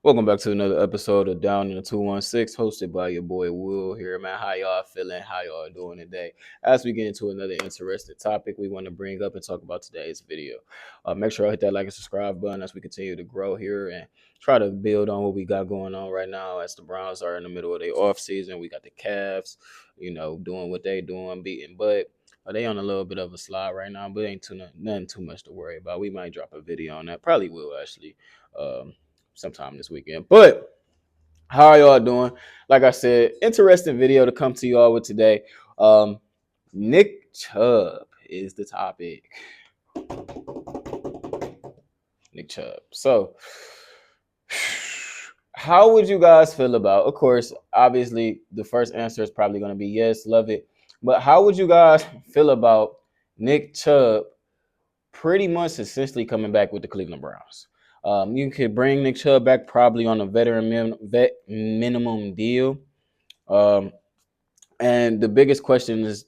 Welcome back to another episode of Down in the 216, hosted by your boy Will here, man. How y'all feeling? How y'all doing today? As we get into another interesting topic we want to bring up and talk about today's video. Make sure I hit that like and subscribe button as we continue to grow here and try to build on what we got going on right now as the Browns are in the middle of their off season. We got the Cavs, doing what they doing, beating, but they on a little bit of a slide right now, but ain't nothing too much to worry about. We might drop a video on that. Probably will actually. Sometime this weekend. But how are y'all doing? Like I said, interesting video to come to y'all with today. Nick Chubb is the topic. Nick Chubb. So, how would you guys feel about? Of course, obviously, the first answer is probably going to be yes, love it. But how would you guys feel about Nick Chubb pretty much essentially coming back with the Cleveland Browns? You could bring Nick Chubb back probably on a vet minimum deal. Um, and the biggest question is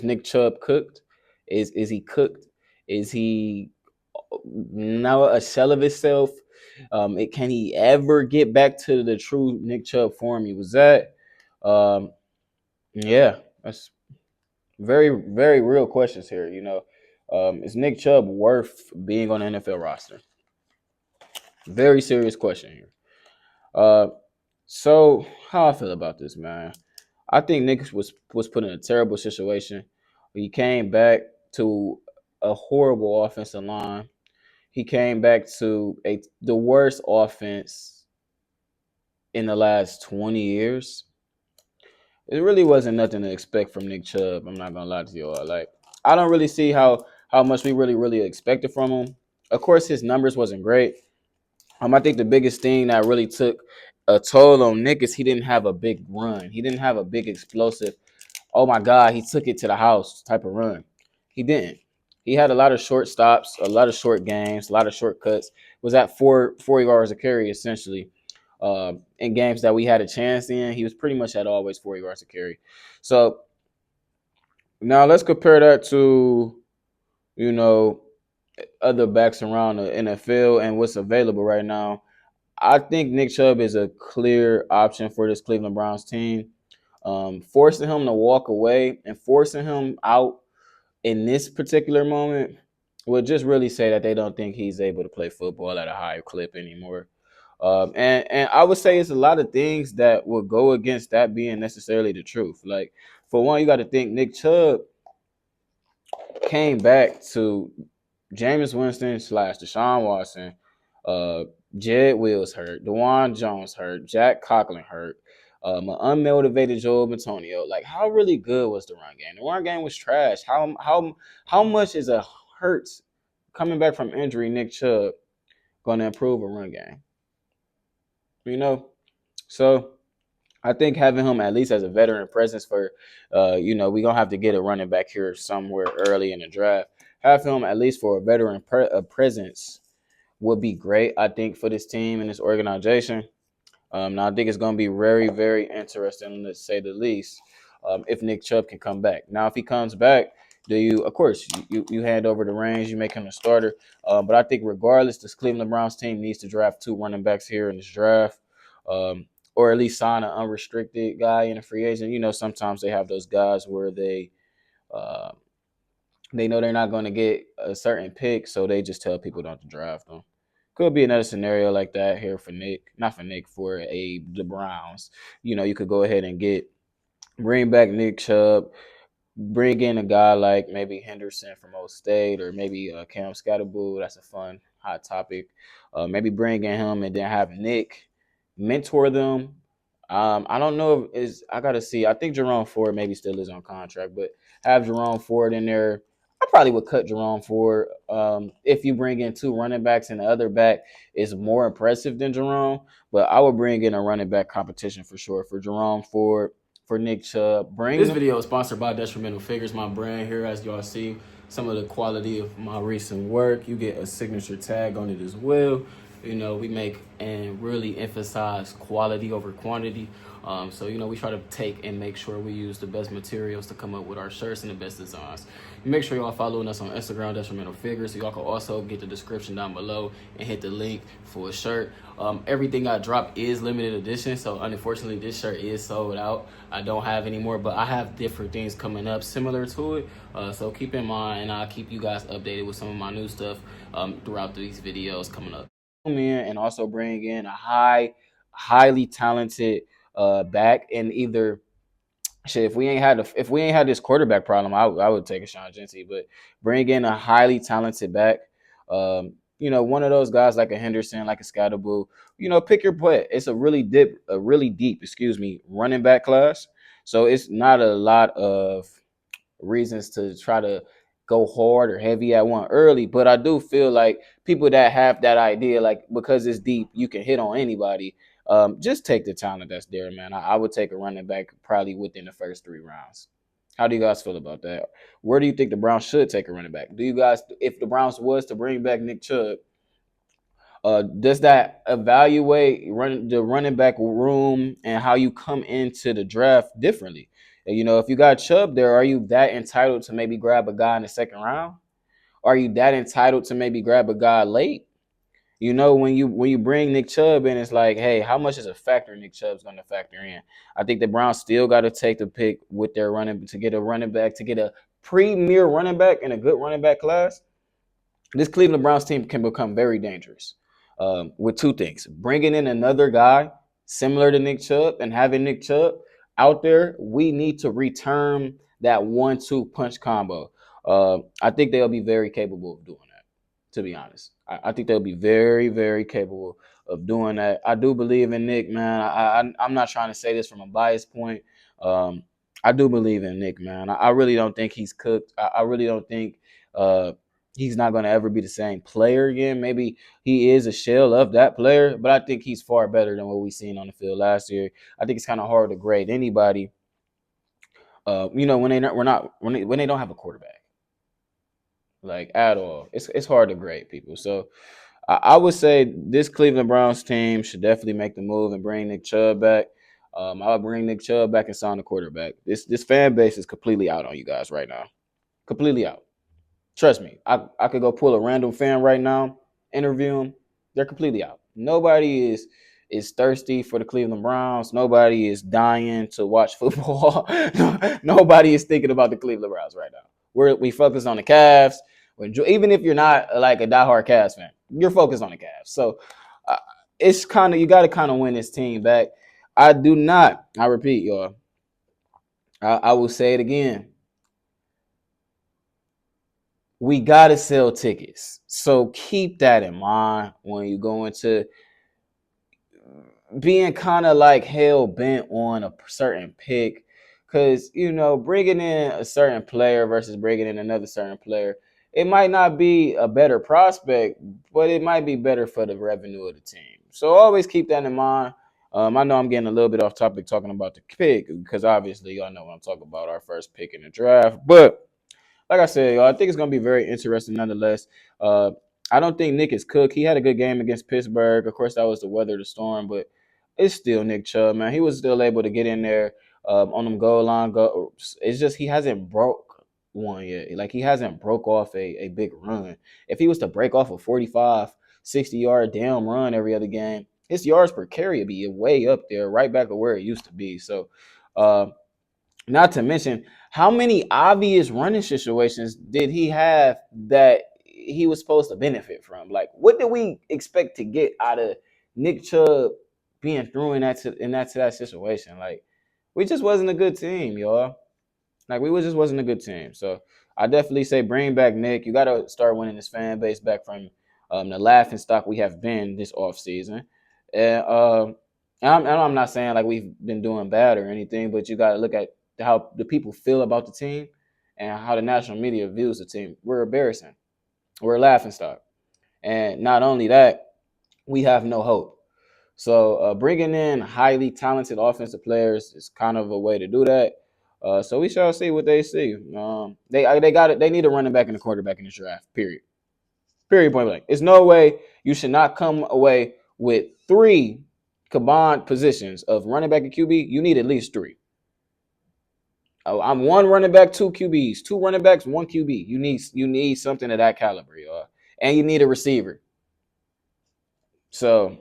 Nick Chubb cooked? Is he cooked? Is he now a shell of himself? Can he ever get back to the true Nick Chubb form he was at? Um, yeah, that's very, very real questions here. Is Nick Chubb worth being on the NFL roster? Very serious question here. Uh, so how I feel about this, man? I think Nick was put in a terrible situation. He came back to a horrible offensive line. He came back to the worst offense in the last 20 years. It really wasn't nothing to expect from Nick Chubb. I'm not gonna lie to you all. Like, I don't really see how much we really expected from him. Of course, his numbers wasn't great. I think the biggest thing that really took a toll on Nick is he didn't have a big run. He didn't have a big explosive, oh my God, he took it to the house type of run. He didn't. He had a lot of short stops, a lot of short games, a lot of shortcuts. Was at 4 yards a carry essentially. In games that we had a chance in, he was pretty much at always 4 yards a carry. So now let's compare that to, you know, other backs around the NFL and what's available right now. I think Nick Chubb is a clear option for this Cleveland Browns team. Forcing him to walk away and forcing him out in this particular moment would just really say that they don't think he's able to play football at a higher clip anymore. And I would say it's a lot of things that would go against that being necessarily the truth. Like, for one, you got to think Nick Chubb came back to Jameis Winston / Deshaun Watson, uh, Jed Wills hurt, Dewan Jones hurt, Jack Conklin hurt, an unmotivated Joel Antonio. Like, how really good was the run game? The run game was trash. How much is a Hurts coming back from injury, Nick Chubb, going to improve a run game? So I think having him at least as a veteran presence for, we're going to have to get a running back here somewhere early in the draft. Have him at least for a veteran presence would be great, I think, for this team and this organization. Now, I think it's going to be very, very interesting, to say the least, if Nick Chubb can come back. Now, if he comes back, of course, you hand over the reins, you make him a starter. But I think regardless, this Cleveland Browns team needs to draft 2 running backs here in this draft. Or at least sign an unrestricted guy in a free agent. Sometimes they have those guys where uh, they know they're not going to get a certain pick, so they just tell people not to draft them. Could be another scenario like that here for Nick, not for Nick, for the Browns. You could go ahead and bring back Nick Chubb, bring in a guy like maybe Henderson from Old State, or maybe Cam Scatterboo. That's a fun hot topic. Maybe bring in him and then have Nick mentor them. I don't know if I gotta see. I think Jerome Ford maybe still is on contract, but have Jerome Ford in there. I probably would cut Jerome Ford. If you bring in 2 running backs and the other back is more impressive than Jerome, but I would bring in a running back competition for sure for Jerome Ford, for Nick Chubb. This video is sponsored by Detrimental Figures, my brand here. As y'all see, some of the quality of my recent work. You get a signature tag on it as well. We make and really emphasize quality over quantity. So we try to take and make sure we use the best materials to come up with our shirts and the best designs. Make sure y'all following us on Instagram, Detrimental Figures. So y'all can also get the description down below and hit the link for a shirt. Everything I drop is limited edition, so unfortunately this shirt is sold out. I don't have any more, but I have different things coming up similar to it. So keep in mind, and I'll keep you guys updated with some of my new stuff throughout these videos coming up. In and also bring in a highly talented back, and either shit. If we ain't had this quarterback problem, I would take a Sean Genty, but bring in a highly talented back. One of those guys like a Henderson, like a Scatterboo. Pick your butt. It's a really deep, running back class. So it's not a lot of reasons to try to go hard or heavy at one early. But I do feel like people that have that idea, like because it's deep, you can hit on anybody. Just take the talent that's there, man. I would take a running back probably within the first 3 rounds. How do you guys feel about that? Where do you think the Browns should take a running back? Do you guys, if the Browns was to bring back Nick Chubb, does that evaluate the running back room and how you come into the draft differently? If you got Chubb there, are you that entitled to maybe grab a guy in the second round? Are you that entitled to maybe grab a guy late? When you bring Nick Chubb in, it's like, hey, how much is a factor Nick Chubb's going to factor in? I think the Browns still got to take the pick with their running to get a running back, to get a premier running back in a good running back class. This Cleveland Browns team can become very dangerous with two things: bringing in another guy similar to Nick Chubb and having Nick Chubb out there. We need to return that 1-2 punch combo. I think they'll be very capable of doing that. To be honest, I think they'll be very, very capable of doing that. I do believe in Nick, man. I'm not trying to say this from a biased point. Um, I do believe in Nick, man. I really don't think he's cooked. I really don't think he's not going to ever be the same player again. Maybe he is a shell of that player, but I think he's far better than what we seen on the field last year. I think it's kind of hard to grade anybody. When they don't have a quarterback, like at all, it's hard to grade people. So I would say this Cleveland Browns team should definitely make the move and bring Nick Chubb back. I'll bring Nick Chubb back and sign the quarterback. This fan base is completely out on you guys right now. Completely out. Trust me, I could go pull a random fan right now, interview them. They're completely out. Nobody is thirsty for the Cleveland Browns. Nobody is dying to watch football. Nobody is thinking about the Cleveland Browns right now. We focus on the Cavs. Even if you're not like a diehard Cavs fan, you're focused on the Cavs. So uh, it's kind of, you got to kind of win this team back. I do not. I repeat, y'all. I will say it again. We got to sell tickets. So keep that in mind when you go into being kind of like hell bent on a certain pick. Because, bringing in a certain player versus bringing in another certain player, it might not be a better prospect, but it might be better for the revenue of the team. So always keep that in mind. I know I'm getting a little bit off topic talking about the pick because obviously y'all know what I'm talking about, our first pick in the draft. But like I said, I think it's going to be very interesting nonetheless. Uh, I don't think Nick is cooked. He had a good game against Pittsburgh. Of course, that was to weather the storm, but it's still Nick Chubb, man. He was still able to get in there on them goal line. It's just he hasn't broke one yet. Like he hasn't broke off a big run. If he was to break off a 45, 60-yard damn run every other game, his yards per carry would be way up there, right back to where it used to be. So, uh, not to mention, how many obvious running situations did he have that he was supposed to benefit from? Like, what did we expect to get out of Nick Chubb being thrown in that situation? Like, we just wasn't a good team, y'all. Like, just wasn't a good team. So I definitely say bring back Nick. You got to start winning this fan base back from the laughing stock we have been this offseason. And I'm not saying like we've been doing bad or anything, but you got to look at how the people feel about the team and how the national media views the team. We're embarrassing. We're a laughing stock. And not only that, we have no hope. So bringing in highly talented offensive players is kind of a way to do that. So we shall see what they see. They got it. They need a running back and a quarterback in the draft. Period. Period. Point blank. It's no way You should not come away with 3 combined positions of running back and QB. You need at least 3. I'm 1 running back, 2 QBs, 2 running backs, 1 QB. You need something of that caliber, y'all. And you need a receiver. So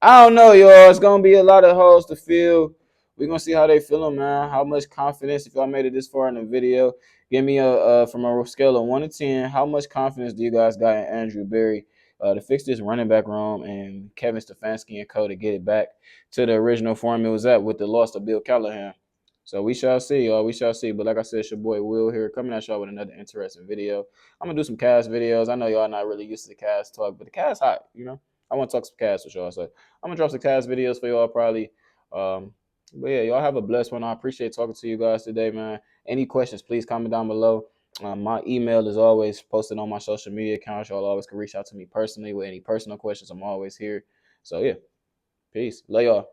I don't know, y'all. It's gonna be a lot of holes to fill. We're gonna see how they feeling, man. How much confidence, if y'all made it this far in the video, give me a from a scale of 1 to 10. How much confidence do you guys got in Andrew Berry to fix this running back room and Kevin Stefanski and co to get it back to the original form it was at with the loss of Bill Callahan? So we shall see, y'all. We shall see. But like I said, it's your boy Will here coming at y'all with another interesting video. I'm gonna do some cast videos. I know y'all not really used to the cast talk, but the cast hot, you know. I want to talk some cast with y'all. So I'm gonna drop some cast videos for y'all probably. But yeah, y'all have a blessed one. I appreciate talking to you guys today, man. Any questions, please comment down below. My email is always posted on my social media accounts. Y'all always can reach out to me personally with any personal questions. I'm always here. So yeah, peace. Love y'all.